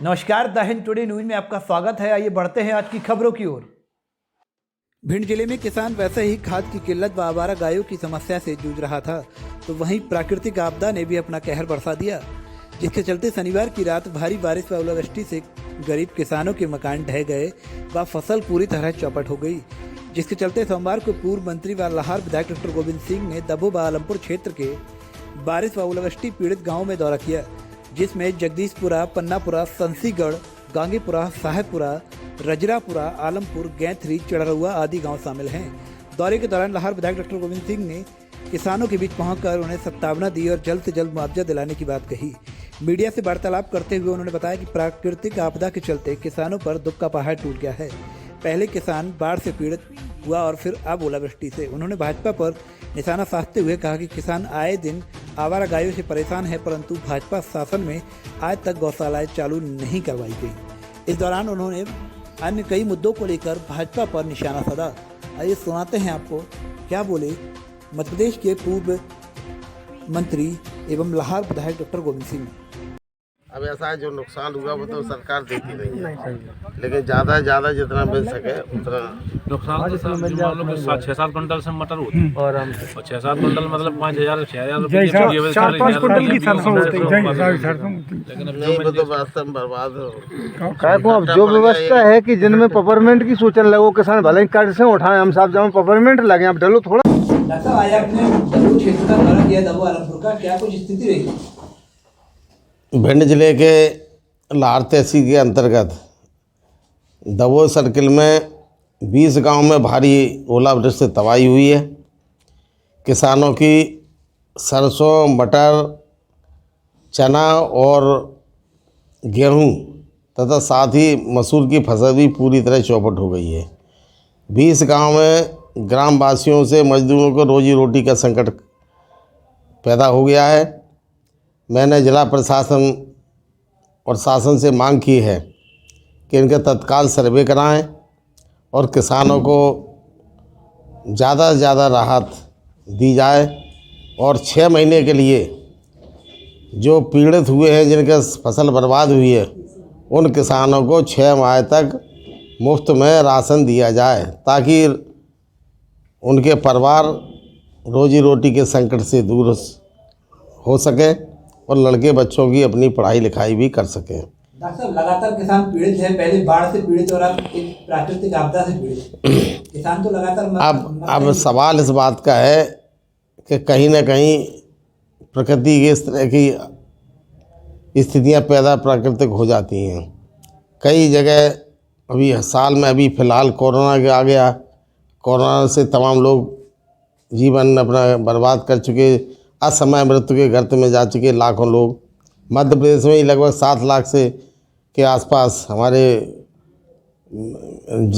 नमस्कार, the Hind today news में आपका स्वागत है। आइए बढ़ते हैं आज की खबरों की ओर। भिंड जिले में किसान वैसे ही खाद की किल्लत व आवारा गायों की समस्या से जूझ रहा था, तो वहीं प्राकृतिक आपदा ने भी अपना कहर बरसा दिया, जिसके चलते शनिवार की रात भारी बारिश व ओलावृष्टि से गरीब किसानों के मकान ढह गए व फसल पूरी तरह चौपट हो गई। जिसके चलते सोमवार को पूर्व मंत्री व लाहार विधायक डॉक्टर गोविंद सिंह ने दबो व आलमपुर क्षेत्र के बारिश व ओलावृष्टि पीड़ित गाँव में दौरा किया, जिसमें जगदीशपुरा, पन्नापुरा, संसीगढ़, गांगीपुरा, साहेबपुरा, रजरापुरा, आलमपुर, गैंथरी, चढ़रुआ आदि गांव शामिल हैं। दौरे के दौरान लाहार विधायक डॉक्टर गोविंद सिंह ने किसानों के बीच पहुंचकर उन्हें सत्तावना दी और जल्द से जल्द मुआवजा दिलाने की बात कही। मीडिया से वार्तालाप करते हुए उन्होंने बताया कि प्राकृतिक आपदा के चलते किसानों पर दुख का पहाड़ टूट गया है। पहले किसान बाढ़ से पीड़ित हुआ और फिर अब ओलावृष्टि से। उन्होंने भाजपा पर निशाना साधते हुए कहा कि किसान आए दिन आवारा गायों से परेशान है, परंतु भाजपा शासन में आज तक गौशालाएं चालू नहीं करवाई गई। इस दौरान उन्होंने अन्य कई मुद्दों को लेकर भाजपा पर निशाना साधा। आइए सुनाते हैं आपको क्या बोले मध्य प्रदेश के पूर्व मंत्री एवं लाहार विधायक डॉक्टर गोविंद सिंह। अब ऐसा है, जो नुकसान हुआ वो तो सरकार देती नहीं है, लेकिन ज़्यादा से ज़्यादा जितना मिल सके उतना नुकसान तो सर मान लो कि 6-7 कुंटल से मटर होती है और 6-7 कुंटल मतलब 5,000-6,000 रुपये 4-5 कुंटल की सरसों होती है, लेकिन अब तो वास्तव में बर्बाद हो। अब जो व्यवस्था है कि जिनमें पेपरमेंट की सोचने लगो किसान भले ही कर्ज से उठाए, हम साहब जब पेपरमेंट लगे अब डलो थोड़ा। डॉक्टर आज आपने दबो क्षेत्र का दौरा किया, दबो आलमपुर का, क्या कुछ स्थिति रही? भिंड जिले के लाहार तहसील के अंतर्गत दबो सर्किल में 20 गांव में भारी ओलावृष्टि से तबाही हुई है। किसानों की सरसों, मटर, चना और गेहूं तथा साथ ही मसूर की फसल भी पूरी तरह चौपट हो गई है। 20 गांव में ग्रामवासियों से मजदूरों को रोजी रोटी का संकट पैदा हो गया है। मैंने जिला प्रशासन और शासन से मांग की है कि इनका तत्काल सर्वे कराएं और किसानों को ज़्यादा से ज़्यादा राहत दी जाए और 6 महीने के लिए जो पीड़ित हुए हैं, जिनका फसल बर्बाद हुई है, उन किसानों को 6 माह तक मुफ्त में राशन दिया जाए, ताकि उनके परिवार रोजी रोटी के संकट से दूर हो सके और लड़के बच्चों की अपनी पढ़ाई लिखाई भी कर सकें। डॉक्टर साहब, लगातार किसान पीड़ित है, पहले बाढ़ से पीड़ित और अब एक प्राकृतिक आपदा से पीड़ित। किसान तो लगातार अब सवाल इस बात का है कि कहीं ना कहीं प्रकृति की इस तरह की स्थितियां पैदा प्राकृतिक हो जाती हैं। कई जगह अभी साल में अभी फ़िलहाल कोरोना के आ गया, कोरोना से तमाम लोग जीवन अपना बर्बाद कर चुके, असमय मृत्यु के गर्त में जा चुके लाखों लोग। मध्य प्रदेश में ही लगभग 7 लाख से के आसपास हमारे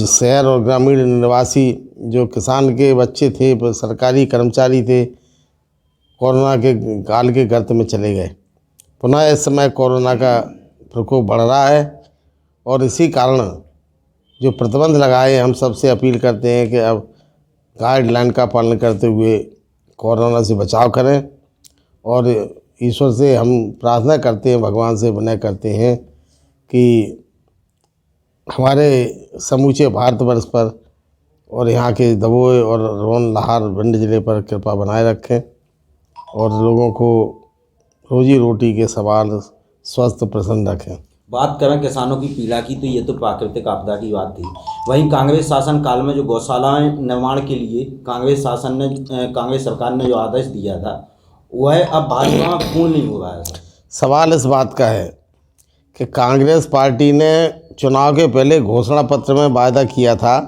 शहर और ग्रामीण निवासी जो किसान के बच्चे थे, सरकारी कर्मचारी थे, कोरोना के काल के गर्त में चले गए। पुनः इस समय कोरोना का प्रकोप बढ़ रहा है और इसी कारण जो प्रतिबंध लगाए, हम सबसे अपील करते हैं कि अब गाइडलाइन का पालन करते हुए कोरोना से बचाव करें और ईश्वर से हम प्रार्थना करते हैं, भगवान से विनय करते हैं कि हमारे समूचे भारतवर्ष पर और यहाँ के दबोई और रोन लाहार भिंड जिले पर कृपा बनाए रखें और लोगों को रोजी रोटी के सवाल स्वस्थ प्रसन्न रखें। बात करें किसानों की पीड़ा की, तो ये तो प्राकृतिक आपदा की बात थी। वहीं कांग्रेस शासन काल में जो गौशालाएं निर्माण के लिए कांग्रेस सरकार ने जो आदेश दिया था, वह अब भाजपा में पूर्ण नहीं हो रहा है। सवाल इस बात का है कि कांग्रेस पार्टी ने चुनाव के पहले घोषणा पत्र में वायदा किया था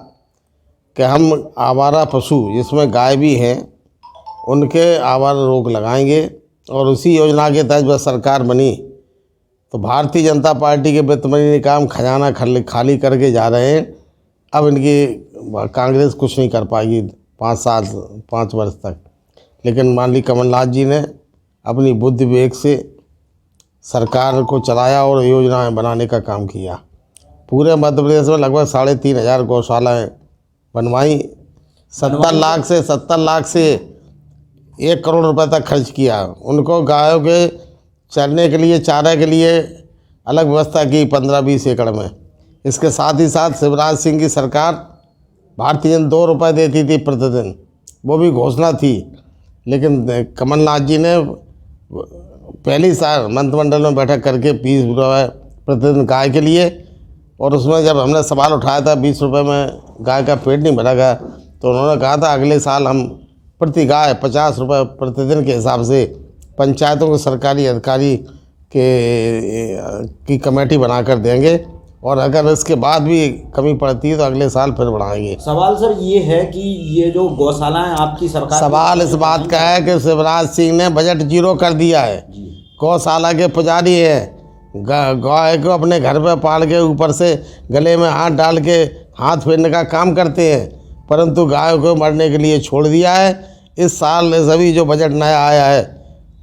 कि हम आवारा पशु, जिसमें गाय भी हैं, उनके आवारा रोक लगाएंगे और उसी योजना के तहत जब सरकार बनी तो भारतीय जनता पार्टी के वित्त मंत्री ने काम खजाना खाली करके जा रहे हैं। अब इनकी कांग्रेस कुछ नहीं कर पाएगी 5 वर्ष तक। लेकिन माननीय कमलनाथ जी ने अपनी बुद्धि विवेक से सरकार को चलाया और योजनाएं बनाने का काम किया। पूरे मध्य प्रदेश में लगभग 3,500 गौशालाएँ बनवाई। 70 लाख से 1 करोड़ रुपए तक खर्च किया। उनको गायों के चरने के लिए, चारे के लिए अलग व्यवस्था की 15-20 एकड़ में। इसके साथ ही साथ शिवराज सिंह की सरकार भारतीय जनता 2 रुपये देती थी प्रतिदिन, वो भी घोषणा थी, लेकिन कमलनाथ जी ने पहली साल मंत्रिमंडल में बैठक करके 20 रुपये प्रतिदिन गाय के लिए, और उसमें जब हमने सवाल उठाया था 20 रुपये में गाय का पेट नहीं भरेगा, तो उन्होंने कहा था अगले साल हम प्रति गाय 50 रुपये प्रतिदिन के हिसाब से पंचायतों के सरकारी अधिकारी की कमेटी बना कर देंगे, और अगर इसके बाद भी कमी पड़ती है तो अगले साल फिर बढ़ाएंगे। सवाल सर ये है कि ये जो गौशालाएं आपकी सरकार, सवाल इस बात का है कि शिवराज सिंह ने बजट जीरो कर दिया है। गौशाला के पुजारी हैं, गाय को अपने घर पे पाल के ऊपर से गले में हाथ डाल के हाथ फेरने का काम करते हैं, परंतु गाय को मरने के लिए छोड़ दिया है। इस साल सभी जो बजट नया आया है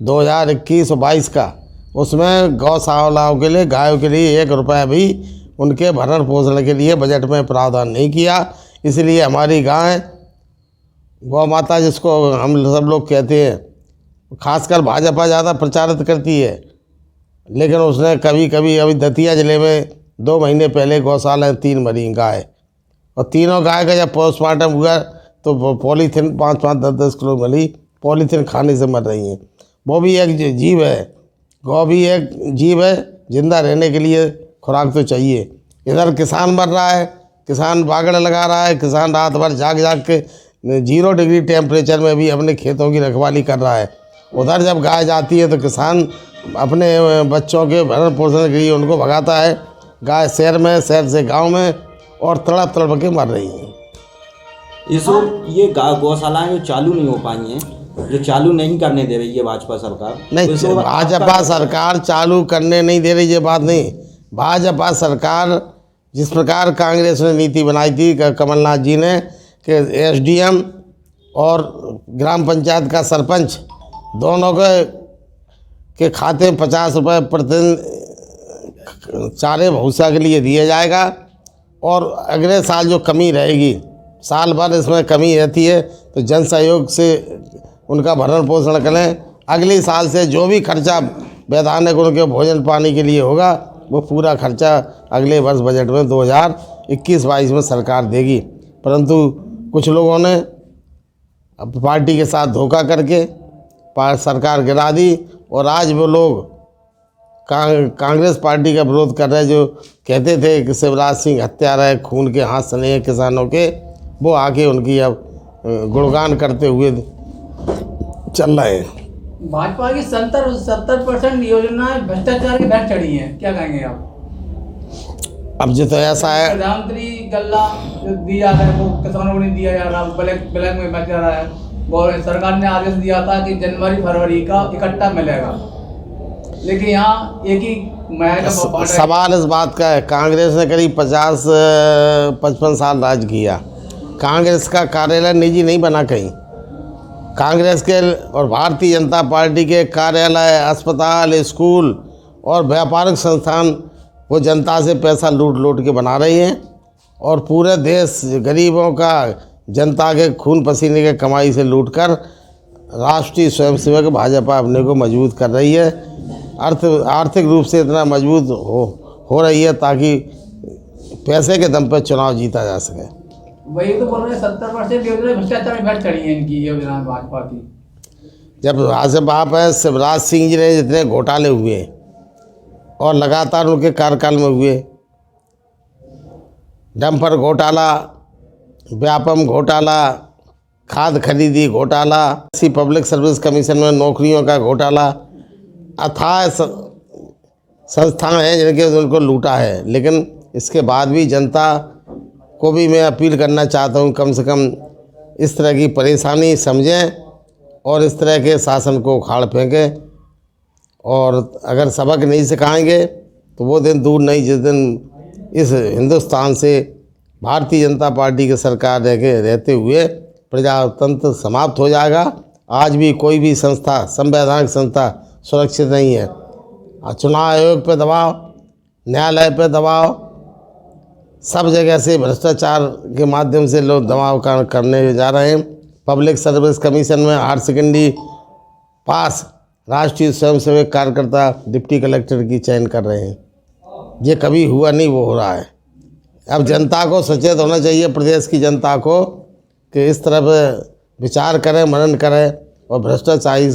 2021 और 22 का, उसमें गौशालाओं के लिए, गायों के लिए 1 रुपया भी उनके भरण पोषण के लिए बजट में प्रावधान नहीं किया। इसलिए हमारी गाय, गौ माता जिसको हम सब लोग कहते हैं, खासकर भाजपा ज़्यादा प्रचारित करती है, लेकिन उसने कभी कभी, अभी दतिया ज़िले में 2 महीने पहले गौशाला 3 मरी गाय, और तीनों गाय का जब पोस्टमार्टम हुआ तो पॉलीथीन 5-5, 10-10 किलो मिली, पॉलीथीन खाने से मर रही हैं। वो भी एक जीव है, गौ भी एक जीव है, जिंदा रहने के लिए खुराक तो चाहिए। इधर किसान मर रहा है, किसान बागड़ लगा रहा है, किसान रात भर जाग जाग के 0 डिग्री टेम्परेचर में भी अपने खेतों की रखवाली कर रहा है। उधर जब गाय जाती है तो किसान अपने बच्चों के भरण पोषण के लिए उनको भगाता है। गाय शहर में, शहर से गांव में, और तड़प तड़प के मर रही हैं। इस ये गौशालाएं जो चालू नहीं हो पाई हैं, जो चालू नहीं करने दे रही है भाजपा सरकार, नहीं, तो भाजपा सरकार चालू करने नहीं दे रही, ये बात नहीं। भाजपा सरकार जिस प्रकार कांग्रेस ने नीति बनाई थी, कमलनाथ जी ने, कि एसडीएम और ग्राम पंचायत का सरपंच दोनों के खाते में 50 रुपये प्रतिदिन चारे भूसा के लिए दिया जाएगा, और अगले साल जो कमी रहेगी, साल भर इसमें कमी रहती है, तो जन सहयोग से उनका भरण पोषण करें। अगले साल से जो भी खर्चा वैधानिक उनके भोजन पानी के लिए होगा, वो पूरा खर्चा अगले वर्ष बजट में 2021-22 में सरकार देगी। परंतु कुछ लोगों ने पार्टी के साथ धोखा करके सरकार गिरा दी, और आज वो लोग कांग्रेस पार्टी का विरोध कर रहे हैं, जो कहते थे कि शिवराज सिंह हत्यारा है, खून के हाथ सने हैं किसानों के, वो आके उनकी अब गुणगान करते हुए चल रहे हैं। भाजपा की 70% योजनाएं भ्रष्टाचार की भैंस चढ़ी हैं, क्या कहेंगे आप? अब जो तो ऐसा है, प्रधानमंत्री गल्ला जो दिया है वो किसानों को नहीं दिया जा रहा, ब्लैक में बेच जा रहा है, और सरकार ने आदेश दिया था कि जनवरी-फरवरी का इकट्ठा मिलेगा, लेकिन यहाँ एक ही महीना। सवाल इस बात का है, कांग्रेस ने करीब 50-55 साल राज किया। कांग्रेस का कार्यालय निजी नहीं बना कहीं। कांग्रेस के और भारतीय जनता पार्टी के कार्यालय, अस्पताल, स्कूल और व्यापारिक संस्थान वो जनता से पैसा लूट के बना रही हैं, और पूरे देश गरीबों का, जनता के खून पसीने के कमाई से लूटकर राष्ट्रीय स्वयंसेवक भाजपा अपने को मजबूत कर रही है। आर्थिक रूप से इतना मजबूत हो रही है ताकि पैसे के दम पर चुनाव जीता जा सके। वही तो बोल रहे हैं, 70% योजना भ्रष्टाचार में भैंस चढ़ी है इनकी योजना भाजपा की। जब बाप है, शिवराज सिंह जी ने जितने घोटाले हुए और लगातार उनके कार्यकाल में हुए, डंपर घोटाला, व्यापम घोटाला, खाद खरीदी घोटाला, पब्लिक सर्विस कमीशन में नौकरियों का घोटाला, अथाह संस्थान हैं जिनके उनको लूटा है। लेकिन इसके बाद भी जनता को भी मैं अपील करना चाहता हूँ, कम से कम इस तरह की परेशानी समझें और इस तरह के शासन को उखाड़ फेंकें, और अगर सबक नहीं सिखाएंगे तो वो दिन दूर नहीं जिस दिन इस हिंदुस्तान से भारतीय जनता पार्टी की सरकार रहते हुए प्रजातंत्र समाप्त हो जाएगा। आज भी कोई भी संस्था, संवैधानिक संस्था सुरक्षित नहीं है। चुनाव आयोग पे दबाव, न्यायालय पे दबाव, सब जगह से भ्रष्टाचार के माध्यम से लोग दबाव करने जा रहे हैं। पब्लिक सर्विस कमीशन में हायर सेकेंडरी पास राष्ट्रीय स्वयंसेवक कार्यकर्ता डिप्टी कलेक्टर की चयन कर रहे हैं। ये कभी हुआ नहीं, वो हो रहा है। अब जनता को सचेत होना चाहिए, प्रदेश की जनता को, कि इस तरफ विचार करें, मनन करें और भ्रष्टाचारी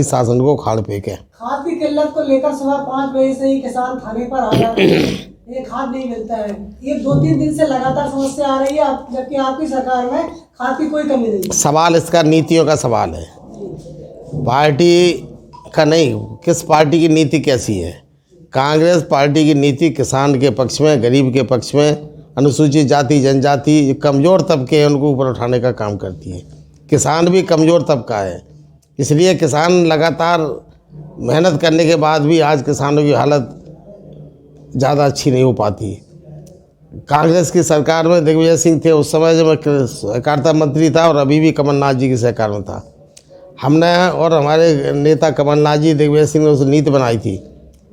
शासन को खाड़ फेंके। खाद की किल्लत को लेकर सुबह 5 बजे से ही किसान थाने पर आ जाते हैं, ये खाद नहीं मिलता है। ये 2-3 दिन से लगातार समस्या आ रही है, जबकि आपकी सरकार में खाद की कोई कमी नहीं है। सवाल इसका नीतियों का सवाल है, पार्टी का नहीं। किस पार्टी की नीति कैसी है? कांग्रेस पार्टी की नीति किसान के पक्ष में, गरीब के पक्ष में, अनुसूचित जाति जनजाति कमज़ोर तबके हैं उनको ऊपर उठाने का काम करती है। किसान भी कमज़ोर तबका है, इसलिए किसान लगातार मेहनत करने के बाद भी आज किसानों की हालत ज़्यादा अच्छी नहीं हो पाती। कांग्रेस की सरकार में दिग्विजय सिंह थे उस समय जब मैं सहकारिता मंत्री था, और अभी भी कमलनाथ जी की सरकार में था। हमने और हमारे नेता कमलनाथ जी, दिग्विजय सिंह ने उस नीति बनाई थी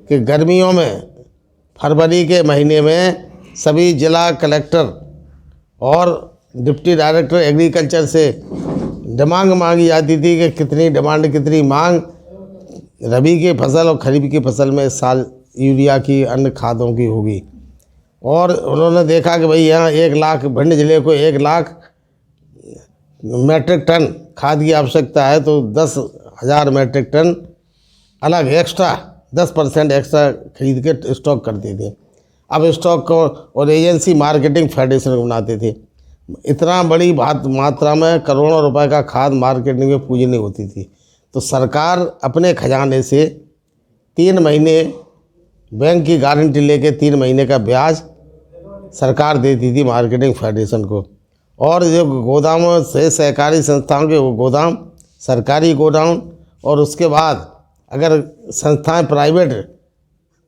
कि गर्मियों में फरवरी के महीने में सभी जिला कलेक्टर और डिप्टी डायरेक्टर एग्रीकल्चर से डिमांड मांगी जाती थी कि कितनी डिमांड, कितनी मांग रबी की फसल और खरीफ की फसल में इस साल यूरिया की, अन्य खादों की होगी। और उन्होंने देखा कि भाई यहाँ 1 लाख, भिंड जिले को 1 लाख मेट्रिक टन खाद की आवश्यकता है, तो 10,000 मेट्रिक टन अलग एक्स्ट्रा 10% एक्स्ट्रा खरीद के स्टॉक करते थे। अब स्टॉक को और एजेंसी मार्केटिंग फेडरेशन को बनाते थे। इतना बड़ी मात्रा में करोड़ों रुपए का खाद मार्केटिंग में पूंजी होती थी। तो सरकार अपने खजाने से 3 महीने बैंक की गारंटी लेके 3 महीने का ब्याज सरकार देती थी मार्केटिंग फेडरेशन को। और जो गोदामों से सहकारी संस्थाओं के वो गोदाम, सरकारी गोडाउन, और उसके बाद अगर संस्थाएं प्राइवेट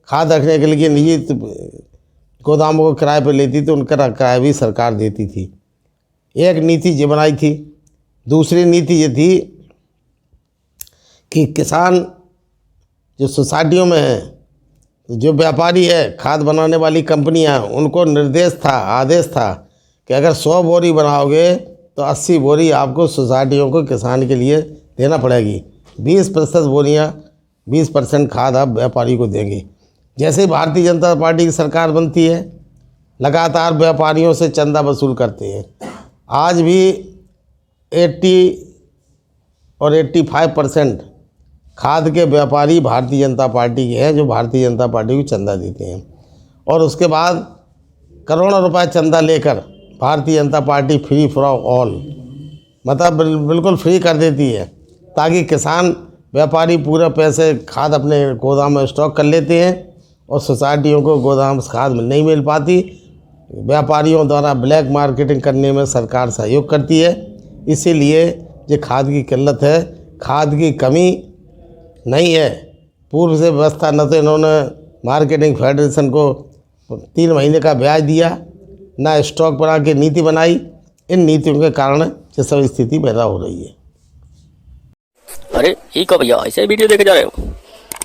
खाद रखने के लिए निजी गोदामों को किराए पर लेती तो उनका किराया भी सरकार देती थी। एक नीति ये बनाई थी। दूसरी नीति ये थी कि किसान जो सोसाइटियों में है, जो व्यापारी है, खाद बनाने वाली कंपनियां, उनको निर्देश था, आदेश था कि अगर 100 बोरी बनाओगे तो 80 बोरी आपको सोसाइटियों को किसान के लिए देना पड़ेगी। 20% बोरियाँ, 20% खाद आप व्यापारी को देंगे। जैसे ही भारतीय जनता पार्टी की सरकार बनती है, लगातार व्यापारियों से चंदा वसूल करते हैं। आज भी 80 और 85% खाद के व्यापारी भारतीय जनता पार्टी के हैं, जो भारतीय जनता पार्टी को चंदा देते हैं। और उसके बाद करोड़ों रुपए चंदा लेकर Bharatiya Janata party free for all, मतलब बिल्कुल फ्री कर देती है, ताकि किसान व्यापारी पूरा पैसे खाद अपने गोदाम में स्टॉक कर लेते हैं और सोसाइटियों को गोदाम खाद नहीं मिल पाती। व्यापारियों द्वारा ब्लैक मार्केटिंग करने में सरकार सहयोग करती है। इसीलिए ये खाद की किल्लत है, खाद की कमी नहीं है। पूर्व से व्यवस्था न तो इन्होंने मार्केटिंग फेडरेशन को 3 महीने का ब्याज दिया, ना स्टॉक बना के नीति बनाई। इन नीतियों के कारण ये सब स्थिति पैदा हो रही है। अरे ये को भैया ऐसे वीडियो देखे जा रहे हो,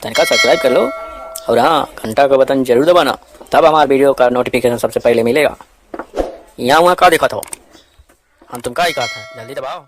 तनिका सब्सक्राइब कर लो और हाँ घंटा का बटन जरूर दबाना, तब हमारे वीडियो का नोटिफिकेशन सबसे पहले मिलेगा। यहाँ वहाँ का देखा था हम, तुम का ही कहा था, जल्दी दबाओ।